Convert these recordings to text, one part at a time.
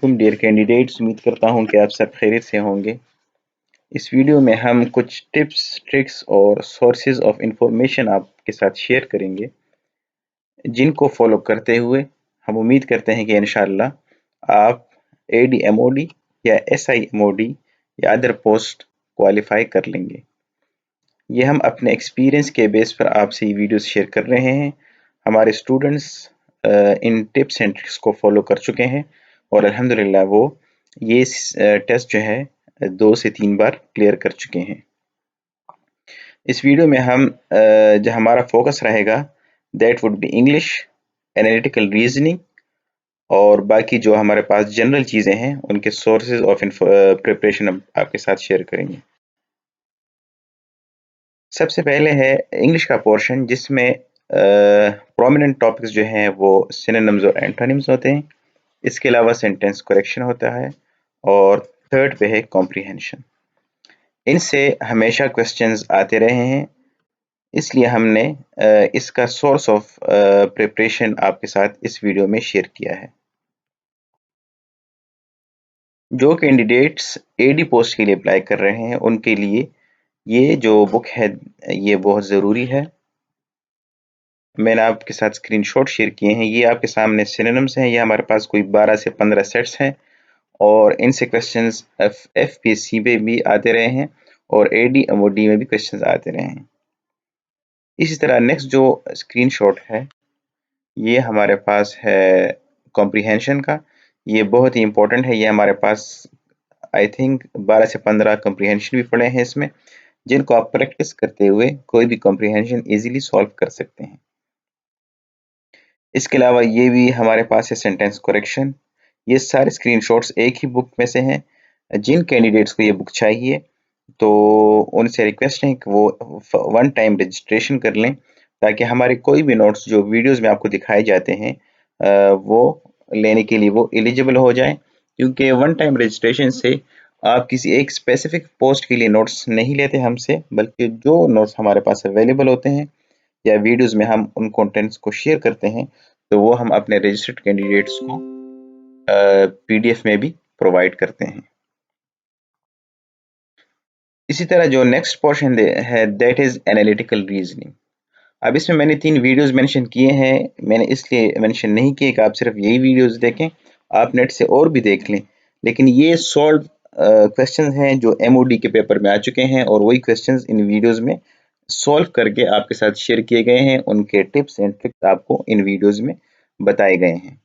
तुम dear candidates, उम्मीद करता हूँ कि आप सब खैरियत से होंगे। इस वीडियो में हम कुछ टिप्स, ट्रिक्स और सोर्सेज ऑफ इंफॉर्मेशन आपके साथ शेयर करेंगे, जिनको फॉलो करते हुए हम उम्मीद करते हैं कि इंशाअल्लाह आप ADMOD या SIMOD या अदर पोस्ट क्वालिफाई कर लेंगे। ये हम अपने एक्सपीरियंस के बेस पर आपसे ये वीडियोस शेयर कर रहे हैं। हमारे students in tips and tricks को फॉलो कर चुके हैं और अल्हम्दुलिल्लाह वो ये टेस्ट जो है 2 से 3 बार क्लियर कर चुके हैं। इस वीडियो में हम जो हमारा फोकस रहेगा that would be English, analytical reasoning और बाकी जो हमारे पास जनरल चीज़ें हैं उनके सोर्सेज ऑफ प्रिपरेशन हम आपके साथ शेयर करेंगे। सबसे पहले है इंग्लिश का पोर्शन, जिसमें प्रोमिनेंट टॉपिक्स जो हैं वो सिनोनिम्स और एंटोनिम्स होते हैं। इसके अलावा सेंटेंस करेक्शन होता है और थर्ड पे है कॉम्प्रिहेंशन। इनसे हमेशा क्वेश्चंस आते रहे हैं, इसलिए हमने इसका सोर्स ऑफ प्रिपरेशन आपके साथ इस वीडियो में शेयर किया है। जो कैंडिडेट्स AD पोस्ट के लिए अप्लाई कर रहे हैं उनके लिए ये जो बुक है ये बहुत ज़रूरी है। मैंने आपके साथ स्क्रीनशॉट शेयर किए हैं। ये आपके सामने सिनोनिम्स हैं। ये हमारे पास कोई 12 से 15 सेट्स हैं और इनसे क्वेश्चंस FPSC में भी आते रहे हैं और ADMOD में भी क्वेश्चंस आते रहे हैं। इसी तरह नेक्स्ट जो स्क्रीनशॉट है ये हमारे पास है कॉम्प्रिहेंशन का। ये बहुत ही इंपॉर्टेंट है। ये हमारे पास आई थिंक 12 से 15 कॉम्प्रिहेंशन भी पड़े हैं इसमें, जिनको आप प्रैक्टिस करते हुए कोई भी कॉम्प्रिहेंशन इजीली सॉल्व कर सकते हैं। इसके अलावा ये भी हमारे पास है सेंटेंस करेक्शन। ये सारे स्क्रीनशॉट्स एक ही बुक में से हैं। जिन कैंडिडेट्स को ये बुक चाहिए तो उनसे रिक्वेस्ट है कि वो वन टाइम रजिस्ट्रेशन कर लें, ताकि हमारे कोई भी नोट्स जो वीडियोस में आपको दिखाए जाते हैं वो लेने के लिए वो एलिजिबल हो जाए। क्योंकि वन टाइम रजिस्ट्रेशन से आप किसी एक स्पेसिफिक पोस्ट के लिए नोट्स नहीं लेते हमसे, बल्कि जो नोट्स हमारे पास अवेलेबल होते हैं या वीडियोस में हम उन कंटेंट्स को शेयर करते हैं तो वो हम अपने रजिस्टर्ड कैंडिडेट्स को PDF में भी प्रोवाइड करते हैं। इसी तरह जो नेक्स्ट पोर्शन है दैट इज एनालिटिकल रीजनिंग। अब इसमें मैंने 3 वीडियोस मेंशन किए हैं। मैंने इसलिए मेंशन नहीं किए कि आप सिर्फ यही वीडियोस देखें, आप नेट से और भी देख लें। लेकिन ये सॉल्व क्वेश्चंस हैं जो MOD के पेपर में आ चुके हैं और वही क्वेश्चंस इन वीडियोस में सॉल्व करके आपके साथ शेयर किए गए हैं। उनके टिप्स एंड ट्रिक्स आपको इन वीडियोस में बताए गए हैं।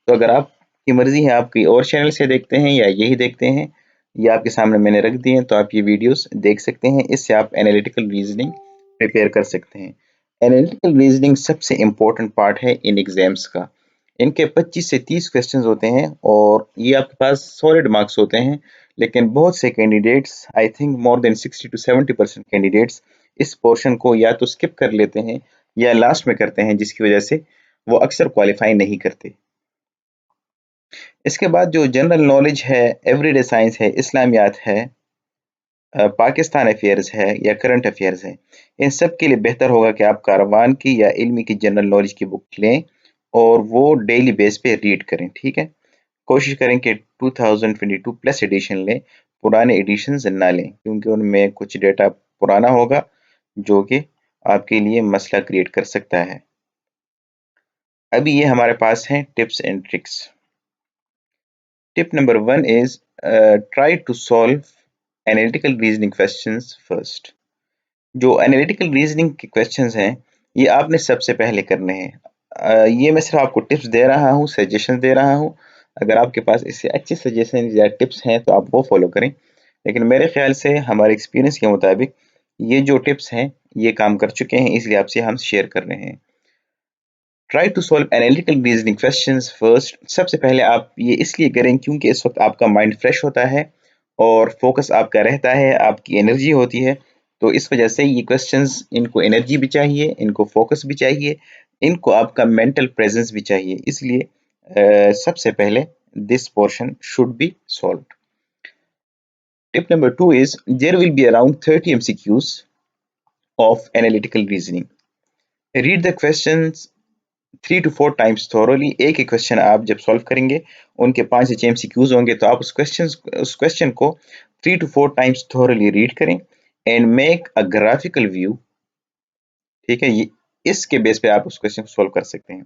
तो अगर आपकी मर्जी है आप कोई और चैनल से देखते हैं या यही देखते हैं, या आपके सामने मैंने रख दिए हैं, तो आप ये वीडियोस देख सकते हैं। इससे आप एनालिटिकल रीजनिंग प्रिपेयर कर सकते हैं। एनालिटिकल रीजनिंग सबसे इम्पोर्टेंट पार्ट है इन एग्जाम्स का। इनके 25 से 30 क्वेश्चंस होते हैं और ये आपके पास सॉलिड मार्क्स होते हैं। लेकिन बहुत से candidates, I think more than 60 to 70% candidates इस पोर्शन को या तो स्किप कर लेते हैं या लास्ट में करते हैं, जिसकी वजह से वो अक्सर क्वालिफाई नहीं करते। इसके बाद जो जनरल नॉलेज है, एवरीडे साइंस है, इस्लामियात है, पाकिस्तान अफेयर्स है या करंट अफेयर्स है, इन सब के लिए बेहतर होगा कि आप कारवान की या इल्मी की जनरल नॉलेज की बुक लें और वो डेली बेस पे रीड करें। ठीक है, कोशिश करें कि 2022 प्लस एडिशन लें, पुराने एडिशंस ना लें, क्योंकि उनमें कुछ डेटा पुराना होगा जो कि आपके लिए मसला क्रिएट कर सकता है। अभी ये हमारे पास हैं tips and tricks. Tip number 1 is try to solve analytical reasoning questions first। जो एनालिटिकल रीजनिंग के क्वेश्चंस हैं ये आपने सबसे पहले करने हैं। ये मैं सिर्फ आपको टिप्स दे रहा हूँ, सजेशन दे रहा हूँ। अगर आपके पास इससे अच्छे सजेशन या टिप्स हैं तो आप वो फॉलो करें, लेकिन मेरे ख्याल से हमारे एक्सपीरियंस के मुताबिक ये जो टिप्स हैं ये काम कर चुके हैं, इसलिए आपसे हम शेयर कर रहे हैं। Try to solve analytical reasoning questions first. सबसे पहले आप ये इसलिए करें क्योंकि इस वक्त आपका माइंड फ्रेश होता है और फोकस आपका रहता है, आपकी एनर्जी होती है। तो इस वजह से ये क्वेश्चंस, इनको एनर्जी भी चाहिए, इनको फोकस भी चाहिए, इनको आपका मेंटल प्रेजेंस भी चाहिए। इसलिए सबसे पहले this portion should be solved. Tip number 2 is there will be around 30 MCQs of analytical reasoning. Read the questions 3 to 4 times thoroughly. एक ही क्वेश्चन आप जब सॉल्व करेंगे, उनके 5 से 6 एमसीक्यूज होंगे, तो आप उस क्वेश्चन को 3 to 4 टाइम्स थॉरोली रीड करें and make a graphical view. ठीक है, ये इसके बेस पे आप उस क्वेश्चन को सॉल्व कर सकते हैं।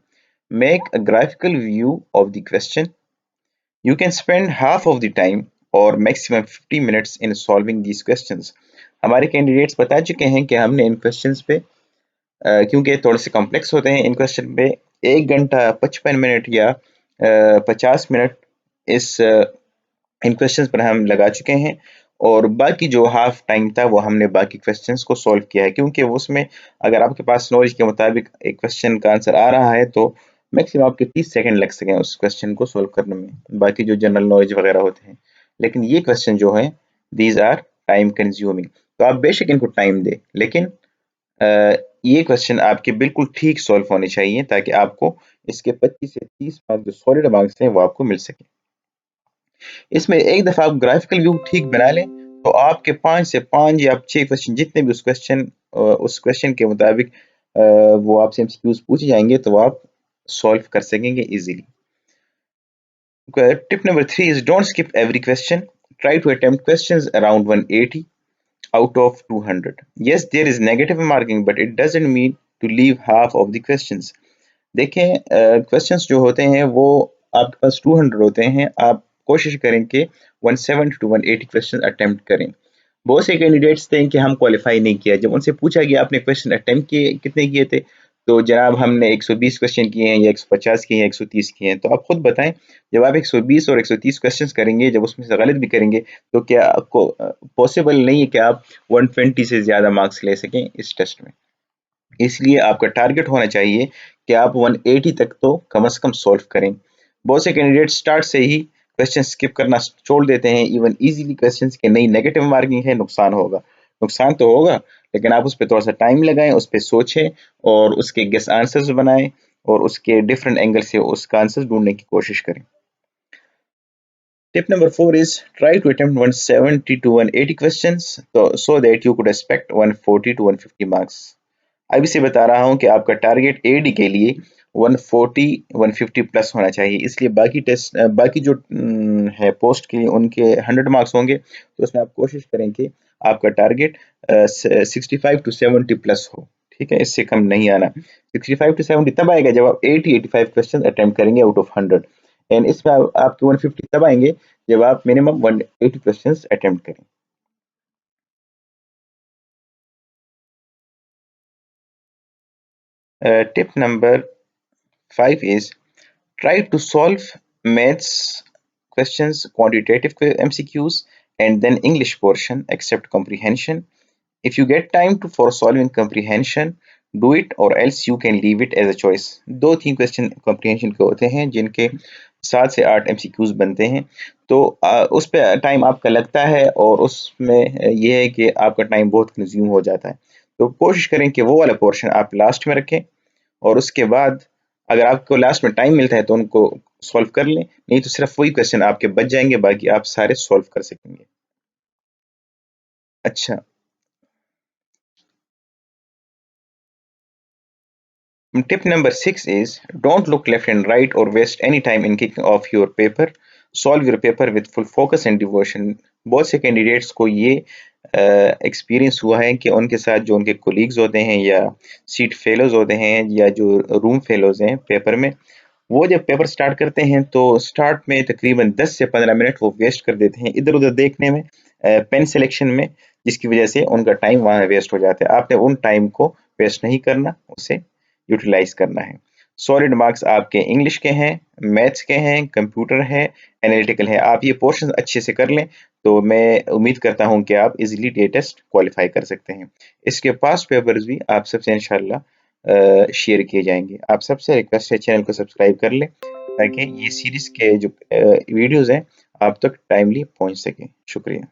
Make a graphical view of the question. You can spend half of the time और maximum 50 minutes in solving these questions. हमारे कैंडिडेट्स बता चुके हैं कि हमने इन क्वेश्चंस पे क्योंकि थोड़े से कॉम्प्लेक्स होते हैं, इन क्वेश्चन पे 1 घंटा 55 मिनट या 50 मिनट इस इन क्वेश्चंस पर हम लगा चुके हैं, और बाकी जो हाफ टाइम था वो हमने बाकी क्वेश्चंस को सॉल्व किया है, क्योंकि उसमें अगर आपके पास नॉलेज के मुताबिक एक क्वेश्चन का आंसर आ रहा है तो मैक्सिमम आपके 30 सेकंड लग सकें उस क्वेश्चन को सॉल्व करने में, बाकी जो जनरल नॉलेज वगैरह होते हैं। लेकिन ये क्वेश्चन जो है, दीज आर टाइम कंज्यूमिंग, तो आप बेशक इनको टाइम दें, लेकिन ये क्वेश्चन आपके बिल्कुल ठीक सॉल्व होने चाहिए ताकि आपको इसके 25 से 30 मार्क्स जो सॉलिड मार्क्स हैं वो आपको मिल सके। इसमें एक दफ़ा आप ग्राफिकल व्यू ठीक बना लें तो आपके 5 से 5 या 6 क्वेश्चन जितने भी उस क्वेश्चन के मुताबिक वो आपसे एमसीक्यूज पूछे जाएंगे तो आप सॉल्व कर सकेंगे easily. Tip number 3 is don't skip every question. Try to attempt questions around 180 out of 200. Yes, there is negative marking, but it doesn't mean to leave half of the questions. देखें, questions जो होते हैं वो आपके पास 200 होते हैं, आप कोशिश करें कि 170 टू 180 क्वेश्चन अटेम्प्ट करें। बहुत से कैंडिडेट्स थे कि हम क्वालिफाई नहीं किया, जब उनसे पूछा गया आपने क्वेश्चन अटेम्प्ट किए कितने किए थे, तो जनाब हमने 120 क्वेश्चन किए हैं या 150 किए हैं, 130 किए हैं। तो आप खुद बताएं, जब आप 120 और 130 क्वेश्चन करेंगे, जब उसमें से गलत भी करेंगे, तो क्या आपको पॉसिबल नहीं है कि आप 120 से ज़्यादा मार्क्स ले सकें इस टेस्ट में। इसलिए आपका टारगेट होना चाहिए कि आप 180 तक तो कम से कम सॉल्व करें। बहुत से कैंडिडेट स्टार्ट से ही क्वेश्चन स्किप करना छोड़ देते हैं, इवन इजीली क्वेश्चंस के, नहीं नेगेटिव मार्किंग है, नुकसान होगा। नुकसान तो होगा, लेकिन आप उस पर थोड़ा सा टाइम लगाएं, उस पर सोचें और उसके गेस आंसर्स बनाएं और उसके डिफरेंट एंगल से उसका आंसर ढूंढने की कोशिश करें। Tip number 4 is try to attempt 170 to 180 questions so that you could expect 140 to 150 marks. अभी से बता रहा हूं कि आपका टारगेट एडी के लिए 140 150 प्लस होना चाहिए, इसलिए बाकी जो है पोस्ट के लिए उनके 100 मार्क्स होंगे, तो उसमें आप कोशिश करें कि आपका टारगेट 65 टू 70 प्लस हो। ठीक है, इससे कम नहीं आना। 65 टू 70 तब आएगा जब आप 80-85 क्वेश्चन अटेम्प्ट करेंगे आउट ऑफ 100, एंड इसमें आपके 150 तब आएंगे जब आप मिनिमम 180 क्वेश्चन अटेम्प्ट करें। Tip number 5 is try to solve maths questions, quantitative MCQs, and then English portion except comprehension. If you get time for solving comprehension, do it, or else you can leave it as a choice. 2-3 question comprehension के होते हैं जिनके 7 से 8 MCQs बनते हैं, तो उस पर टाइम आपका लगता है और उसमें यह है कि आपका टाइम बहुत कंज्यूम हो जाता है। तो कोशिश करें कि वो वाला पोर्शन आप लास्ट में रखें, और उसके बाद अगर आपको लास्ट में टाइम मिलता है तो उनको सॉल्व कर लें, नहीं तो सिर्फ वही क्वेश्चन आपके बच जाएंगे, बाकी आप सारे सॉल्व कर सकेंगे। अच्छा, tip number 6 is don't look left and right or waste any time in kicking off your paper. Solve your paper with full focus and devotion. बहुत से कैंडिडेट्स को ये एक्सपीरियंस हुआ है कि उनके साथ जो उनके कोलीग्स होते हैं या सीट फेलोज होते हैं या जो रूम फेलोज हैं पेपर में, वो जब पेपर स्टार्ट करते हैं तो स्टार्ट में तकरीबन 10 से 15 मिनट वो वेस्ट कर देते हैं इधर उधर देखने में, पेन सिलेक्शन में, जिसकी वजह से उनका टाइम वहाँ वेस्ट हो जाता है। आपने उन टाइम को वेस्ट नहीं करना, उसे यूटिलाइज करना है। सॉलिड मार्क्स आपके इंग्लिश के हैं, मैथ्स के हैं, कंप्यूटर है, एनालिटिकल है। आप ये पोर्शन अच्छे से कर लें तो मैं उम्मीद करता हूँ कि आप इजीली ये टेस्ट क्वालिफाई कर सकते हैं। इसके पास्ट पेपर्स भी आप सबसे इंशाल्लाह शेयर किए जाएंगे। आप सबसे रिक्वेस्ट है चैनल को सब्सक्राइब कर लें ताकि ये सीरीज के जो वीडियोस हैं आप तक टाइमली पहुंच सके। शुक्रिया।